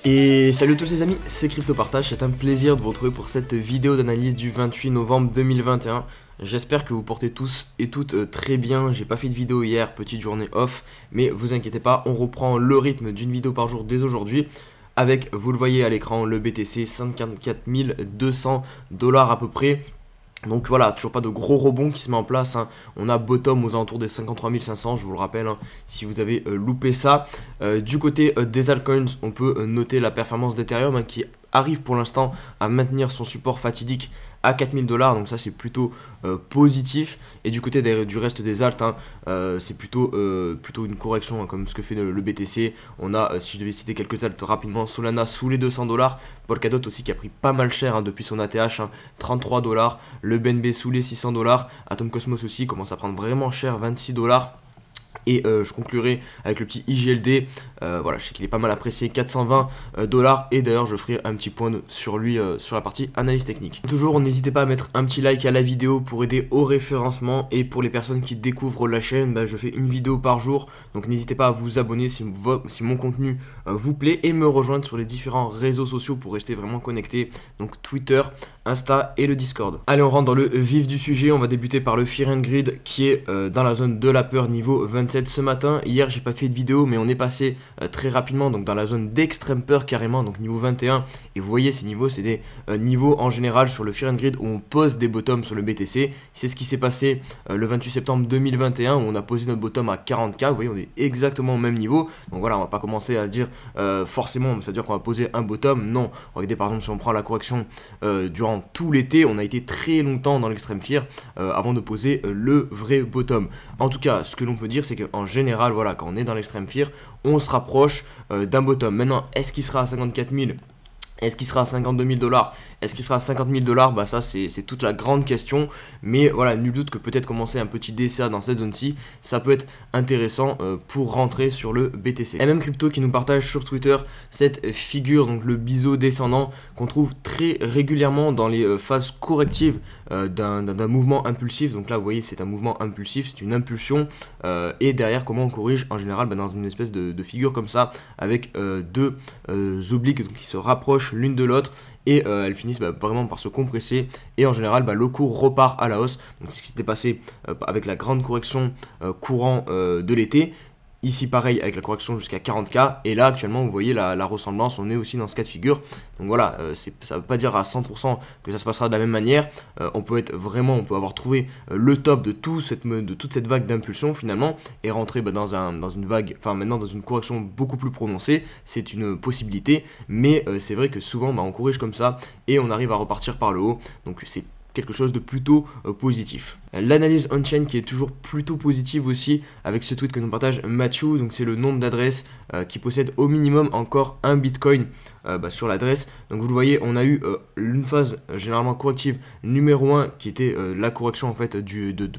Et salut à tous les amis, c'est CryptoPartage, c'est un plaisir de vous retrouver pour cette vidéo d'analyse du 28 novembre 2021. J'espère que vous portez tous et toutes très bien. J'ai pas fait de vidéo hier, petite journée off, mais vous inquiétez pas, on reprend le rythme d'une vidéo par jour dès aujourd'hui. Avec, vous le voyez à l'écran, le BTC 54 200 $ à peu près. Donc voilà, toujours pas de gros rebond qui se met en place, hein. On a bottom aux alentours des 53 500, je vous le rappelle, hein, si vous avez loupé ça. Du côté des altcoins, on peut noter la performance d'Ethereum, hein, qui arrive pour l'instant à maintenir son support fatidique à 4000 $, donc ça c'est plutôt positif. Et du côté du reste des alts, hein, c'est plutôt une correction, hein, comme ce que fait le BTC. On a, si je devais citer quelques alts rapidement, Solana sous les 200 $, Polkadot aussi qui a pris pas mal cher, hein, depuis son ATH, hein, 33 $, le BNB sous les 600 $, Atom Cosmos aussi commence à prendre vraiment cher, 26 $. Et je conclurai avec le petit IGLD, voilà, je sais qu'il est pas mal apprécié, 420 $, et d'ailleurs je ferai un petit point sur lui sur la partie analyse technique. Toujours, n'hésitez pas à mettre un petit like à la vidéo pour aider au référencement, et pour les personnes qui découvrent la chaîne, bah, je fais une vidéo par jour, donc n'hésitez pas à vous abonner si mon contenu vous plaît, et me rejoindre sur les différents réseaux sociaux pour rester vraiment connecté, donc Twitter, Insta et le Discord. Allez, on rentre dans le vif du sujet. On va débuter par le Fear and Greed qui est dans la zone de la peur niveau 27 ce matin. Hier j'ai pas fait de vidéo, mais on est passé très rapidement donc dans la zone d'extrême peur carrément, donc niveau 21. Et vous voyez ces niveaux, c'est des niveaux en général sur le Fear and Greed où on pose des bottoms sur le BTC. C'est ce qui s'est passé le 28 septembre 2021 où on a posé notre bottom à 40K. Vous voyez, on est exactement au même niveau. Donc voilà, on va pas commencer à dire forcément, ça veut dire qu'on va poser un bottom. Non, regardez par exemple si on prend la correction durant tout l'été, on a été très longtemps dans l'extrême fear avant de poser le vrai bottom. En tout cas, ce que l'on peut dire, c'est qu'en général, voilà, quand on est dans l'extrême fear, on se rapproche d'un bottom. Maintenant, est-ce qu'il sera à 54 000 ? Est-ce qu'il sera à 52 000 $? Est-ce qu'il sera à 50 000 $? Bah ça c'est toute la grande question. Mais voilà, nul doute que peut-être commencer un petit DCA dans cette zone-ci, ça peut être intéressant pour rentrer sur le BTC. MM Crypto qui nous partage sur Twitter cette figure, donc le biseau descendant, qu'on trouve très régulièrement dans les phases correctives d'un mouvement impulsif. Donc là vous voyez, c'est un mouvement impulsif, c'est une impulsion. Et derrière, comment on corrige en général, bah, dans une espèce de figure comme ça, avec deux obliques donc, qui se rapprochent l'une de l'autre, et elles finissent vraiment par se compresser, et en général le cours repart à la hausse. Donc c'est ce qui s'était passé avec la grande correction courant de l'été. Ici pareil avec la correction jusqu'à 40K, et là actuellement vous voyez la ressemblance, on est aussi dans ce cas de figure. Donc voilà, ça ne veut pas dire à 100% que ça se passera de la même manière. On peut avoir trouvé le top de toute cette vague d'impulsion finalement, et rentrer dans une vague, enfin maintenant dans une correction beaucoup plus prononcée. C'est une possibilité, mais c'est vrai que souvent on corrige comme ça et on arrive à repartir par le haut, donc c'est quelque chose de plutôt positif. L'analyse on-chain qui est toujours plutôt positive aussi, avec ce tweet que nous partage Mathieu, donc c'est le nombre d'adresses qui possèdent au minimum encore un bitcoin sur l'adresse. Donc vous le voyez, on a eu une phase généralement corrective numéro 1 qui était la correction en fait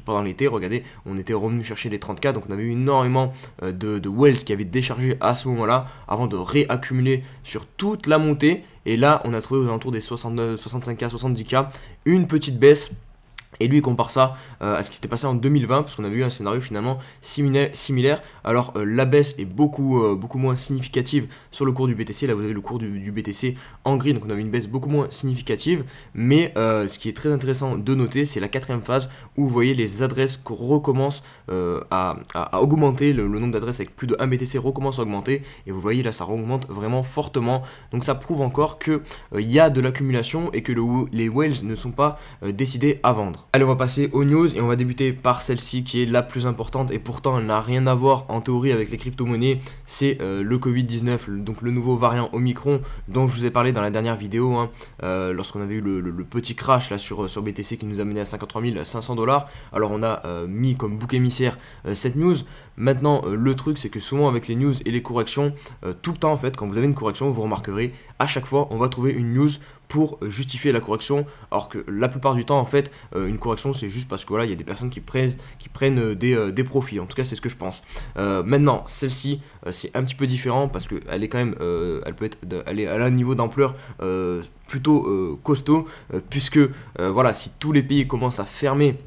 pendant l'été. Regardez, on était revenu chercher les 30K, donc on avait eu énormément de whales qui avaient déchargé à ce moment-là avant de réaccumuler sur toute la montée. Et là, on a trouvé aux alentours des 65K, 70K, une petite baisse. Et lui il compare ça à ce qui s'était passé en 2020, parce qu'on avait eu un scénario finalement similaire. Alors la baisse est beaucoup moins significative sur le cours du BTC. Là vous avez le cours du BTC en gris, donc on avait une baisse beaucoup moins significative. Mais ce qui est très intéressant de noter, c'est la quatrième phase où vous voyez les adresses recommencent à augmenter. Le nombre d'adresses avec plus de 1 BTC recommence à augmenter. Et vous voyez là ça augmente vraiment fortement. Donc ça prouve encore qu'il y a de l'accumulation et que les whales ne sont pas décidés à vendre. Allez, on va passer aux news et on va débuter par celle-ci qui est la plus importante, et pourtant elle n'a rien à voir en théorie avec les crypto-monnaies. C'est le Covid-19, donc le nouveau variant Omicron dont je vous ai parlé dans la dernière vidéo, hein, lorsqu'on avait eu le petit crash là sur BTC qui nous a mené à 53 500 $. Alors on a mis comme bouc émissaire cette news. Maintenant le truc c'est que souvent avec les news et les corrections, tout le temps en fait quand vous avez une correction, vous remarquerez à chaque fois on va trouver une news pour justifier la correction, alors que la plupart du temps en fait une correction c'est juste parce que voilà il y a des personnes qui prennent des profits. En tout cas c'est ce que je pense. Maintenant celle-ci c'est un petit peu différent parce que elle est quand même elle a un niveau d'ampleur plutôt costaud, puisque voilà, si tous les pays commencent à fermer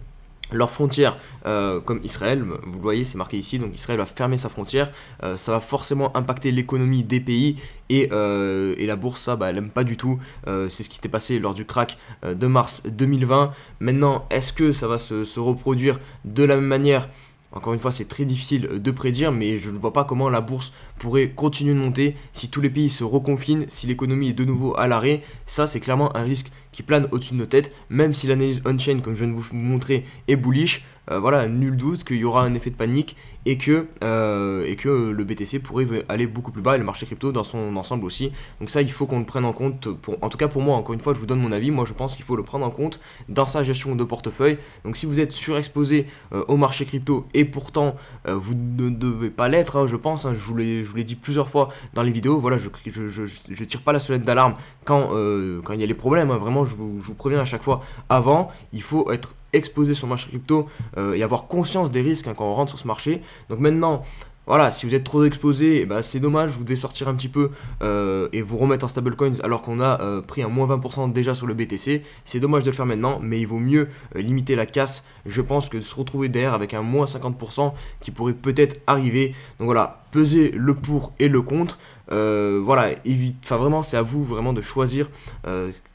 leurs frontières, comme Israël, vous le voyez, c'est marqué ici, donc Israël va fermer sa frontière, ça va forcément impacter l'économie des pays, et la bourse, ça, bah, elle n'aime pas du tout, c'est ce qui s'était passé lors du crack de mars 2020. Maintenant, est-ce que ça va se reproduire de la même manière? Encore une fois, c'est très difficile de prédire, mais je ne vois pas comment la bourse pourrait continuer de monter si tous les pays se reconfinent, si l'économie est de nouveau à l'arrêt. Ça, c'est clairement un risque qui plane au-dessus de nos têtes, même si l'analyse on-chain, comme je viens de vous montrer, est bullish. Voilà, nul doute qu'il y aura un effet de panique et que le BTC pourrait aller beaucoup plus bas et le marché crypto dans son ensemble aussi. Donc ça, il faut qu'on le prenne en compte. En tout cas pour moi, encore une fois, je vous donne mon avis. Moi, je pense qu'il faut le prendre en compte dans sa gestion de portefeuille. Donc si vous êtes surexposé au marché crypto et pourtant vous ne devez pas l'être, hein, je pense, hein, je vous l'ai dit plusieurs fois dans les vidéos. Voilà, je tire pas la sonnette d'alarme quand il y a les problèmes. Hein, vraiment, je vous préviens à chaque fois avant. Il faut être exposé sur le marché crypto et avoir conscience des risques, hein, quand on rentre sur ce marché. Donc maintenant, voilà, si vous êtes trop exposé, bah, c'est dommage, vous devez sortir un petit peu et vous remettre en stablecoins alors qu'on a pris un moins 20% déjà sur le BTC. C'est dommage de le faire maintenant, mais il vaut mieux limiter la casse, je pense, que de se retrouver derrière avec un moins 50% qui pourrait peut-être arriver. Donc voilà, peser le pour et le contre. Voilà, enfin vraiment, c'est à vous vraiment de choisir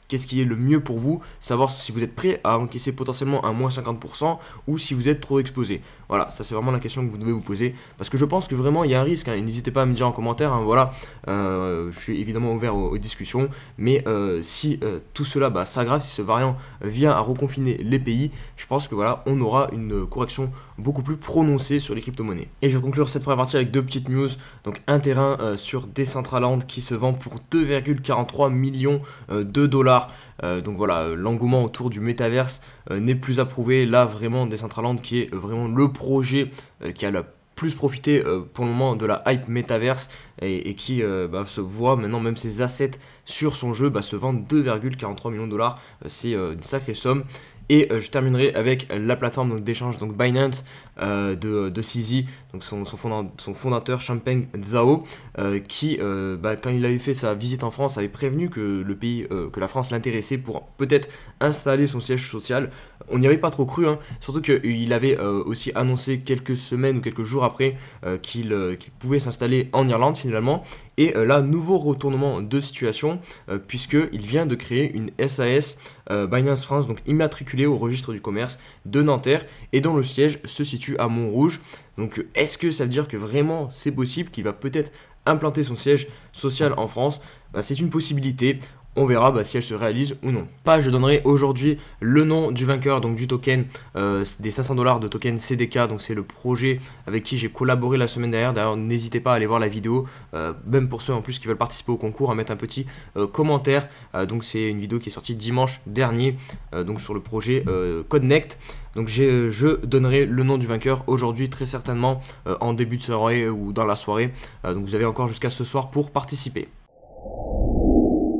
qu'est-ce qui est le mieux pour vous, savoir si vous êtes prêt à encaisser potentiellement un moins 50% ou si vous êtes trop exposé. Voilà, ça c'est vraiment la question que vous devez vous poser, parce que je pense que vraiment il y a un risque, hein, et n'hésitez pas à me dire en commentaire, hein, voilà, je suis évidemment ouvert aux discussions, mais si tout cela s'aggrave, si ce variant vient à reconfiner les pays, je pense que voilà, on aura une correction beaucoup plus prononcée sur les crypto-monnaies. Et je vais conclure cette première partie avec deux petites news. Donc un terrain sur Decentraland qui se vend pour 2,43 millions de dollars. Donc voilà, l'engouement autour du métaverse n'est plus approuvé. Là vraiment, Decentraland qui est vraiment le projet qui a le plus profité pour le moment de la hype métaverse et qui se voit maintenant même ses assets sur son jeu se vendent 2,43 millions de dollars. C'est une sacrée somme. Et je terminerai avec la plateforme d'échange Binance de CZ, donc son fondateur Changpeng Zhao, qui quand il avait fait sa visite en France avait prévenu que le pays, que la France l'intéressait pour peut-être installer son siège social. On n'y avait pas trop cru, hein, surtout qu'il avait aussi annoncé quelques semaines ou quelques jours après qu'il pouvait s'installer en Irlande finalement. Et là, nouveau retournement de situation, puisqu'il vient de créer une SAS Binance France, donc immatriculée au registre du commerce de Nanterre, et dont le siège se situe à Montrouge. Donc est-ce que ça veut dire que vraiment c'est possible qu'il va peut-être implanter son siège social en France? C'est une possibilité. On verra si elle se réalise ou non. Je donnerai aujourd'hui le nom du vainqueur, donc du token des 500 $ de token CDK. Donc c'est le projet avec qui j'ai collaboré la semaine dernière. D'ailleurs, n'hésitez pas à aller voir la vidéo, même pour ceux en plus qui veulent participer au concours, à mettre un petit commentaire. Donc c'est une vidéo qui est sortie dimanche dernier, donc sur le projet Connect. Donc je donnerai le nom du vainqueur aujourd'hui, très certainement en début de soirée ou dans la soirée. Donc vous avez encore jusqu'à ce soir pour participer.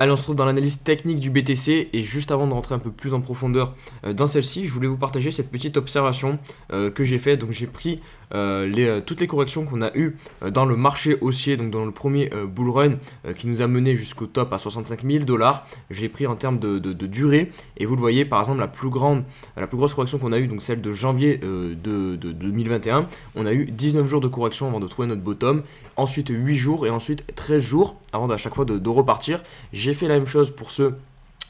Allez, on se retrouve dans l'analyse technique du BTC, et juste avant de rentrer un peu plus en profondeur dans celle-ci, je voulais vous partager cette petite observation que j'ai faite. Donc j'ai pris toutes les corrections qu'on a eues dans le marché haussier, donc dans le premier bull run qui nous a mené jusqu'au top à 65 000 $. J'ai pris en termes de durée, et vous le voyez, par exemple la plus grosse correction qu'on a eue, donc celle de janvier de 2021, on a eu 19 jours de correction avant de trouver notre bottom, ensuite 8 jours et ensuite 13 jours avant à chaque fois de repartir. J'ai fait la même chose pour ce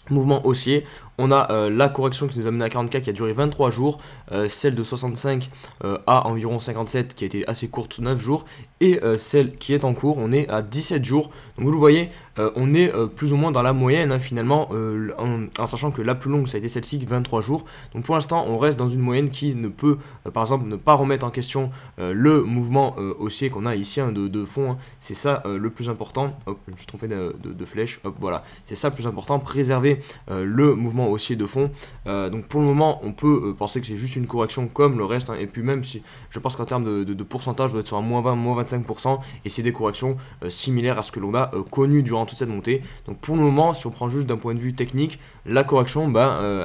mouvement haussier. On a la correction qui nous a mené à 40K qui a duré 23 jours, celle de 65 à environ 57 qui a été assez courte, 9 jours, et celle qui est en cours, on est à 17 jours. Donc vous le voyez, on est plus ou moins dans la moyenne, hein, finalement, en sachant que la plus longue ça a été celle-ci, 23 jours. Donc pour l'instant, on reste dans une moyenne qui ne peut, par exemple, ne pas remettre en question le mouvement haussier qu'on a ici, hein, de fond, hein. C'est ça le plus important. Hop, je me suis trompé de flèche. Hop, voilà, c'est ça le plus important, préserver le mouvement haussier de fond. Donc pour le moment, on peut penser que c'est juste une correction comme le reste, hein, et puis même si je pense qu'en termes de pourcentage, on doit être sur un moins 20, moins 25%, et c'est des corrections similaires à ce que l'on a connu durant toute cette montée. Donc pour le moment, si on prend juste d'un point de vue technique, la correction,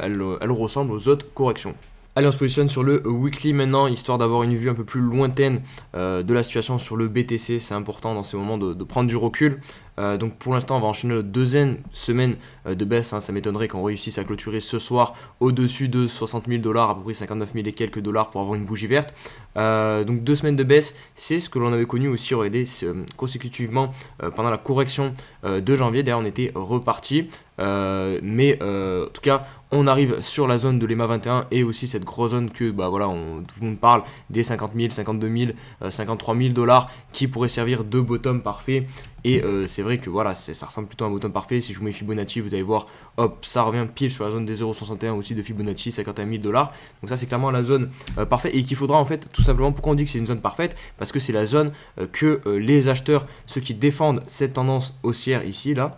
elle ressemble aux autres corrections. Allez, on se positionne sur le weekly maintenant, histoire d'avoir une vue un peu plus lointaine de la situation sur le BTC. C'est important dans ces moments de prendre du recul. Donc pour l'instant on va enchaîner notre deuxième semaine de baisse, hein. Ça m'étonnerait qu'on réussisse à clôturer ce soir au-dessus de 60 000 $, à peu près 59 000 et quelques dollars pour avoir une bougie verte. Donc 2 semaines de baisse, c'est ce que l'on avait connu aussi, regardez, consécutivement pendant la correction de janvier. D'ailleurs on était reparti, mais en tout cas on arrive sur la zone de l'EMA 21 et aussi cette grosse zone que bah voilà, tout le monde parle des 50 000, 52 000, 53 000 $ qui pourraient servir de bottom parfait. Et c'est vrai que voilà, ça ressemble plutôt à un bottom parfait. Si je vous mets Fibonacci, vous allez voir, hop, ça revient pile sur la zone des 0,61 aussi de Fibonacci, 51 000 $. Donc ça c'est clairement la zone parfaite et qu'il faudra en fait tout simplement, pourquoi on dit que c'est une zone parfaite, parce que c'est la zone que les acheteurs, ceux qui défendent cette tendance haussière ici là,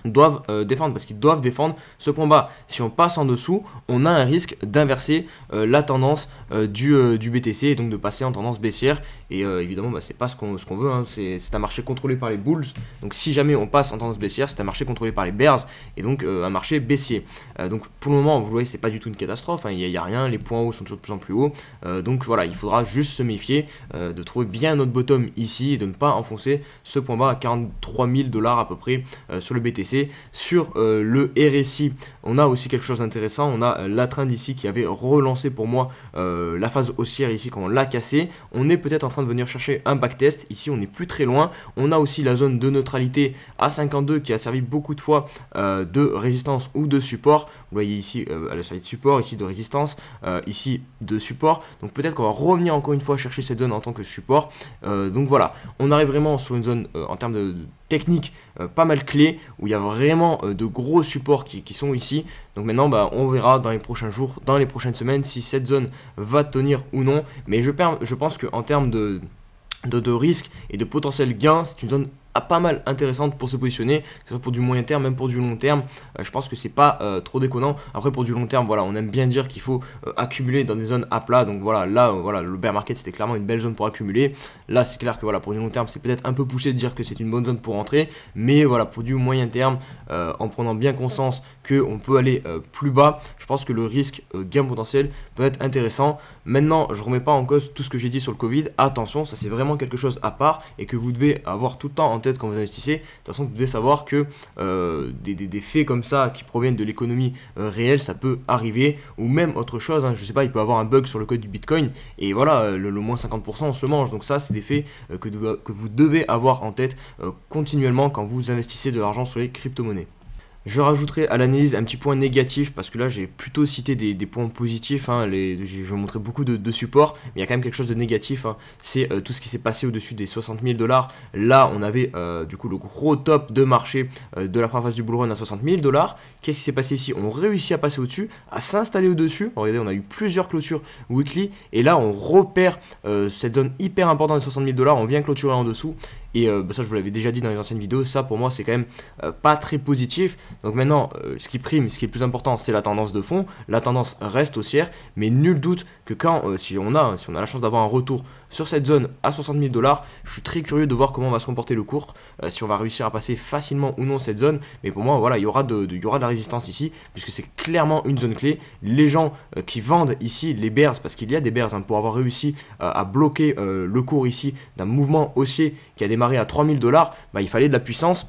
doivent défendre, parce qu'ils doivent défendre ce point bas. Si on passe en dessous, on a un risque d'inverser la tendance du BTC et donc de passer en tendance baissière. Et évidemment, bah, c'est pas ce qu'on veut, hein. C'est un marché contrôlé par les bulls. Donc si jamais on passe en tendance baissière, c'est un marché contrôlé par les bears et donc un marché baissier. Donc pour le moment, vous voyez, c'est pas du tout une catastrophe, hein. Il y a rien, les points hauts sont toujours de plus en plus hauts. Donc voilà, il faudra juste se méfier de trouver bien notre bottom ici et de ne pas enfoncer ce point bas à 43 000 $ à peu près sur le BTC. Sur le RSI, on a aussi quelque chose d'intéressant. On a la trend ici qui avait relancé pour moi la phase haussière ici quand on l'a cassé. On est peut-être en train de venir chercher un backtest. Ici, on n'est plus très loin. On a aussi la zone de neutralité à 52 qui a servi beaucoup de fois de résistance ou de support. Vous voyez ici, elle a servi de support, ici de résistance, ici de support. Donc peut-être qu'on va revenir encore une fois chercher cette zone en tant que support. Donc voilà, on arrive vraiment sur une zone en termes de technique pas mal clé, où il y a vraiment de gros supports qui sont ici. Donc maintenant bah, on verra dans les prochains jours, dans les prochaines semaines, si cette zone va tenir ou non. Mais je pense qu'en termes de risque et de potentiel gain, c'est une zone pas mal intéressante pour se positionner, que ce soit pour du moyen terme, même pour du long terme. Je pense que c'est pas trop déconnant. Après pour du long terme, voilà, on aime bien dire qu'il faut accumuler dans des zones à plat. Donc voilà, là voilà, le bear market c'était clairement une belle zone pour accumuler. Là c'est clair que voilà, pour du long terme c'est peut-être un peu poussé de dire que c'est une bonne zone pour rentrer, mais voilà, pour du moyen terme, en prenant bien conscience qu'on peut aller plus bas, je pense que le risque gain potentiel peut être intéressant. Maintenant je remets pas en cause tout ce que j'ai dit sur le Covid. Attention, ça c'est vraiment quelque chose à part et que vous devez avoir tout le temps en tête quand vous investissez. De toute façon, vous devez savoir que des faits comme ça qui proviennent de l'économie réelle, ça peut arriver, ou même autre chose, hein, je sais pas, il peut y avoir un bug sur le code du Bitcoin et voilà, le moins 50% on se le mange. Donc ça c'est des faits que vous devez avoir en tête continuellement quand vous investissez de l'argent sur les crypto-monnaies. Je rajouterai à l'analyse un petit point négatif parce que là j'ai plutôt cité des points positifs, hein, je vais montrer beaucoup de supports, mais il y a quand même quelque chose de négatif, hein. C'est tout ce qui s'est passé au-dessus des 60 000 $. Là on avait du coup le gros top de marché de la première phase du bull run à 60 000 $. Qu'est-ce qui s'est passé ici? On réussit à passer au-dessus, à s'installer au-dessus. Regardez, on a eu plusieurs clôtures weekly et là on repère cette zone hyper importante des 60 000 $, on vient clôturer en dessous. Et ça je vous l'avais déjà dit dans les anciennes vidéos, ça pour moi c'est quand même pas très positif. Donc maintenant ce qui prime, ce qui est le plus important, c'est la tendance de fond. La tendance reste haussière, mais nul doute que quand si on a la chance d'avoir un retour sur cette zone à 60 000 $, je suis très curieux de voir comment va se comporter le cours, si on va réussir à passer facilement ou non cette zone. Mais pour moi voilà, il y aura de la résistance ici, puisque c'est clairement une zone clé. Les gens qui vendent ici, les bears, parce qu'il y a des bears, hein, pour avoir réussi à bloquer le cours ici d'un mouvement haussier qui a démarré à 3 000 $, bah, il fallait de la puissance.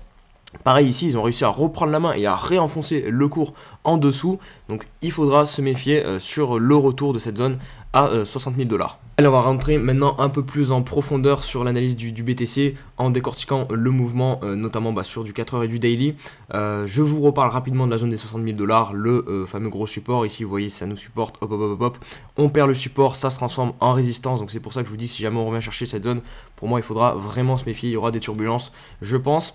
Pareil ici, ils ont réussi à reprendre la main et à réenfoncer le cours en dessous. Donc il faudra se méfier sur le retour de cette zone à 60 000 $. Allez, on va rentrer maintenant un peu plus en profondeur sur l'analyse du BTC en décortiquant le mouvement, notamment sur du 4 heures et du daily. Je vous reparle rapidement de la zone des 60 000 $, le fameux gros support. Ici, vous voyez, ça nous supporte, hop, hop, hop, hop. On perd le support, ça se transforme en résistance. Donc c'est pour ça que je vous dis, si jamais on revient chercher cette zone, pour moi, il faudra vraiment se méfier. Il y aura des turbulences, je pense.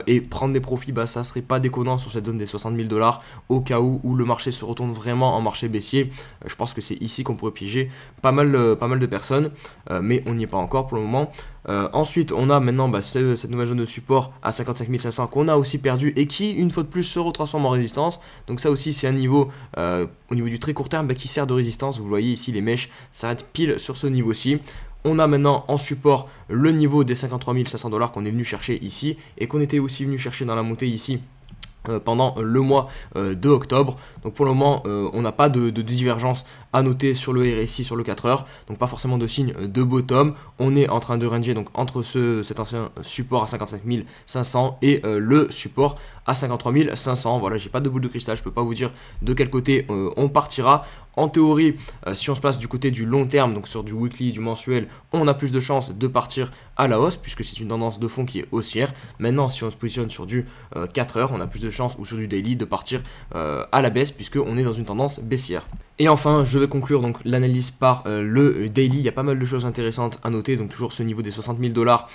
Et prendre des profits, bah, ça serait pas déconnant sur cette zone des 60 000 $ au cas où le marché se retourne vraiment en marché baissier. Je pense que c'est ici qu'on pourrait piéger pas mal de personnes, mais on n'y est pas encore pour le moment. Ensuite on a maintenant cette nouvelle zone de support à 55 500 qu'on a aussi perdu et qui une fois de plus se retransforme en résistance. Donc ça aussi c'est un niveau au niveau du très court terme qui sert de résistance. Vous voyez ici les mèches s'arrêtent pile sur ce niveau-ci. On a maintenant en support le niveau des 53 500 $ qu'on est venu chercher ici et qu'on était aussi venu chercher dans la montée ici pendant le mois de octobre. Donc pour le moment on n'a pas de divergence à noter sur le RSI sur le 4 heures, donc pas forcément de signe de bottom. On est en train de ranger donc entre cet ancien support à 55 500 et le support à 53 500. Voilà, j'ai pas de boule de cristal, je peux pas vous dire de quel côté on partira. En théorie, si on se place du côté du long terme, donc sur du weekly, du mensuel, on a plus de chances de partir à la hausse puisque c'est une tendance de fond qui est haussière. Maintenant, si on se positionne sur du 4 heures, on a plus de chances, ou sur du daily, de partir à la baisse puisqu'on est dans une tendance baissière. Et enfin, je vais conclure donc l'analyse par le daily. Il y a pas mal de choses intéressantes à noter. Donc toujours ce niveau des 60 000 dollars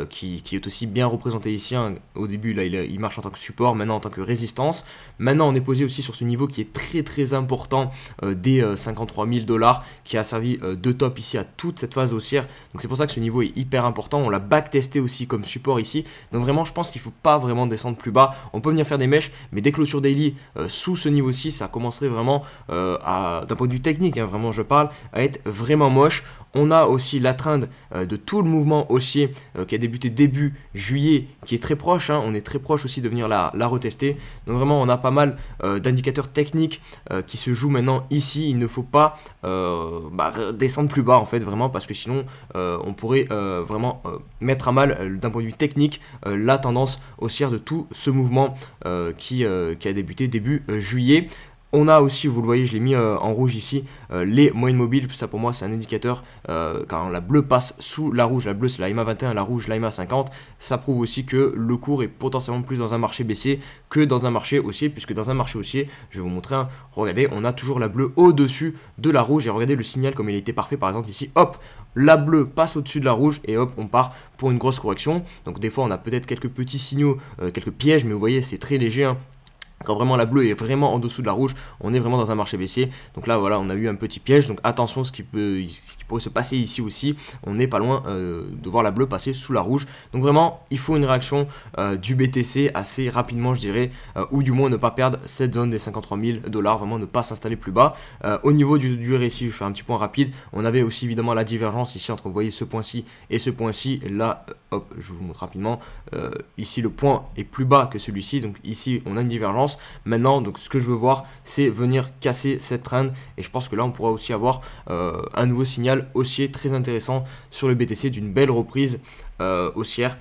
qui est aussi bien représenté ici. Hein. Au début, là, il marche en tant que support, maintenant en tant que résistance. Maintenant, on est posé aussi sur ce niveau qui est très important des 53 000 dollars qui a servi de top ici à toute cette phase haussière. Donc c'est pour ça que ce niveau est hyper important. On l'a backtesté aussi comme support ici. Donc vraiment, je pense qu'il ne faut pas vraiment descendre plus bas. On peut venir faire des mèches, mais des clôtures daily sous ce niveau-ci, ça commencerait vraiment d'un point de vue technique, hein, vraiment je parle, à être vraiment moche. On a aussi la trend de tout le mouvement haussier qui a débuté début juillet, qui est très proche, hein. On est très proche aussi de venir la retester. Donc vraiment on a pas mal d'indicateurs techniques qui se jouent maintenant ici. Il ne faut pas descendre plus bas en fait, vraiment, parce que sinon on pourrait vraiment mettre à mal d'un point de vue technique la tendance haussière de tout ce mouvement qui a débuté début juillet. On a aussi, vous le voyez, je l'ai mis en rouge ici, les moyennes mobiles. Ça pour moi c'est un indicateur, quand la bleue passe sous la rouge, la bleue c'est la EMA 21, la rouge la EMA 50, ça prouve aussi que le cours est potentiellement plus dans un marché baissier que dans un marché haussier, puisque dans un marché haussier, je vais vous montrer, hein, regardez, on a toujours la bleue au-dessus de la rouge, et regardez le signal comme il était parfait, par exemple ici, hop, la bleue passe au-dessus de la rouge et hop, on part pour une grosse correction. Donc des fois on a peut-être quelques petits signaux, quelques pièges, mais vous voyez c'est très léger, hein. Quand vraiment la bleue est vraiment en dessous de la rouge, on est vraiment dans un marché baissier. Donc là voilà, on a eu un petit piège, donc attention ce qui pourrait se passer ici aussi. On n'est pas loin de voir la bleue passer sous la rouge. Donc vraiment il faut une réaction du BTC assez rapidement, je dirais, ou du moins ne pas perdre cette zone des 53 000 dollars, vraiment ne pas s'installer plus bas. Au niveau du RSI, je fais un petit point rapide. On avait aussi évidemment la divergence ici entre, vous voyez, ce point-ci et ce point-ci. Là hop, je vous montre rapidement, ici le point est plus bas que celui-ci, donc ici on a une divergence. Maintenant, donc ce que je veux voir, c'est venir casser cette trend, et je pense que là on pourra aussi avoir un nouveau signal haussier très intéressant sur le BTC, d'une belle reprise haussière.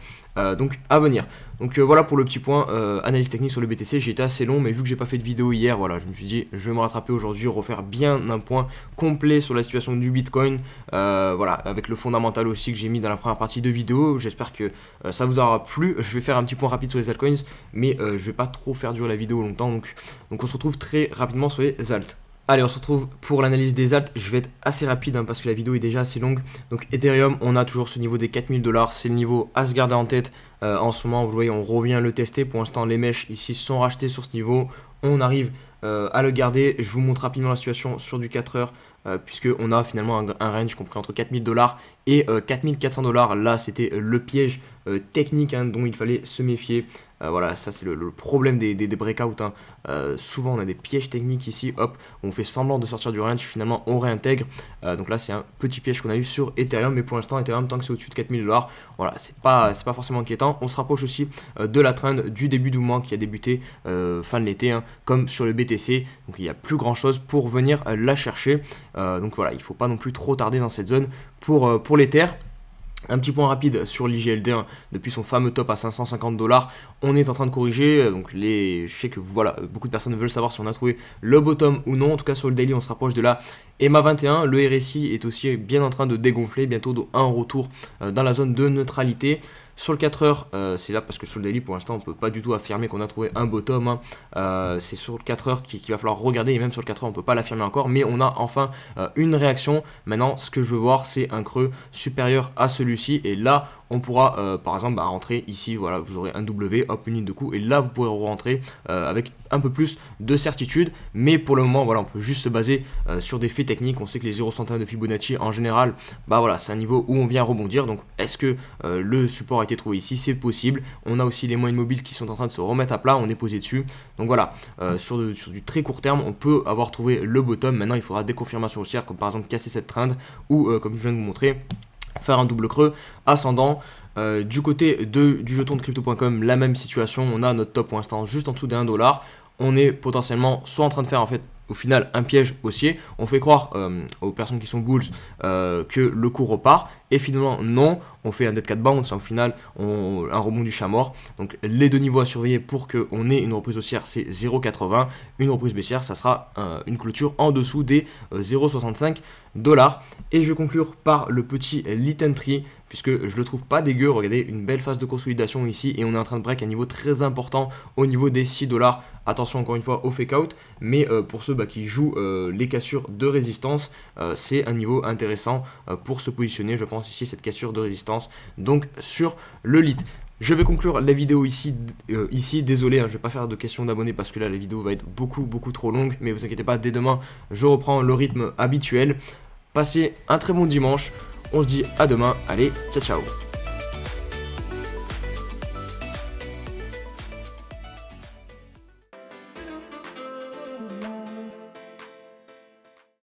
Donc à venir. Donc voilà pour le petit point analyse technique sur le BTC. J'ai été assez long, mais vu que j'ai pas fait de vidéo hier, voilà, je me suis dit je vais me rattraper aujourd'hui, refaire bien un point complet sur la situation du Bitcoin, voilà, avec le fondamental aussi que j'ai mis dans la première partie de vidéo. J'espère que ça vous aura plu. Je vais faire un petit point rapide sur les altcoins, mais je vais pas trop faire durer la vidéo longtemps, donc on se retrouve très rapidement sur les alt. Allez, on se retrouve pour l'analyse des alts. Je vais être assez rapide, hein, parce que la vidéo est déjà assez longue. Donc Ethereum, on a toujours ce niveau des 4000 dollars. C'est le niveau à se garder en tête en ce moment. Vous voyez, on revient le tester. Pour l'instant, les mèches ici sont rachetées sur ce niveau. On arrive à le garder. Je vous montre rapidement la situation sur du 4 heures. Puisque on a finalement un range compris entre 4000 dollars et 4400 dollars. Là, c'était le piège technique, hein, dont il fallait se méfier. Voilà, ça c'est le problème des breakouts, hein. Souvent on a des pièges techniques ici, hop, on fait semblant de sortir du range, finalement on réintègre. Donc là c'est un petit piège qu'on a eu sur Ethereum, mais pour l'instant Ethereum, tant que c'est au-dessus de 4000 dollars, voilà, c'est pas forcément inquiétant. On se rapproche aussi de la trend du début du mouvement qui a débuté fin de l'été, hein, comme sur le BTC. Donc il n'y a plus grand chose pour venir la chercher. Donc voilà, il ne faut pas non plus trop tarder dans cette zone pour l'Ether. Un petit point rapide sur l'IGLD, hein, depuis son fameux top à 550 dollars, on est en train de corriger. Donc je sais que voilà, beaucoup de personnes veulent savoir si on a trouvé le bottom ou non. En tout cas sur le daily, on se rapproche de la EMA 21. Le RSI est aussi bien en train de dégonfler, bientôt un retour dans la zone de neutralité. Sur le 4 heures, c'est là parce que sur le daily pour l'instant on ne peut pas du tout affirmer qu'on a trouvé un bottom, hein. C'est sur le 4 heures qu'il va falloir regarder, et même sur le 4 heures on ne peut pas l'affirmer encore, mais on a enfin une réaction. Maintenant ce que je veux voir, c'est un creux supérieur à celui-ci, et là on pourra par exemple rentrer ici. Voilà, vous aurez un W, hop, une ligne de coup, et là vous pourrez rentrer avec un peu plus de certitude. Mais pour le moment voilà, on peut juste se baser sur des faits techniques. On sait que les 0,101 de Fibonacci en général, voilà, c'est un niveau où on vient rebondir. Donc est-ce que le support a été trouvé ici? C'est possible. On a aussi les moyennes mobiles qui sont en train de se remettre à plat, on est posé dessus. Donc voilà, sur du très court terme on peut avoir trouvé le bottom. Maintenant il faudra des confirmations haussières, comme par exemple casser cette trend, ou comme je viens de vous montrer, faire un double creux ascendant. Du côté du jeton de crypto.com, la même situation, on a notre top pour l'instant juste en dessous des 1$. On est potentiellement soit en train de faire en fait au final un piège haussier, on fait croire aux personnes qui sont bulls que le cours repart, et finalement non, on fait un dead cat bounce, au final un rebond du chat mort. Donc les deux niveaux à surveiller pour qu'on ait une reprise haussière, c'est 0,80, une reprise baissière, ça sera une clôture en dessous des 0,65$. Et je vais conclure par le petit lit entry, puisque je le trouve pas dégueu. Regardez, une belle phase de consolidation ici, et on est en train de break un niveau très important au niveau des 6$. Attention encore une fois au fake out, mais pour ceux qui jouent les cassures de résistance, c'est un niveau intéressant pour se positionner, je pense ici, cette cassure de résistance, donc sur le lit. Je vais conclure la vidéo ici, désolé, je ne vais pas faire de questions d'abonnés parce que là la vidéo va être beaucoup trop longue, mais vous inquiétez pas, dès demain je reprends le rythme habituel. Passez un très bon dimanche, on se dit à demain, allez, ciao ciao.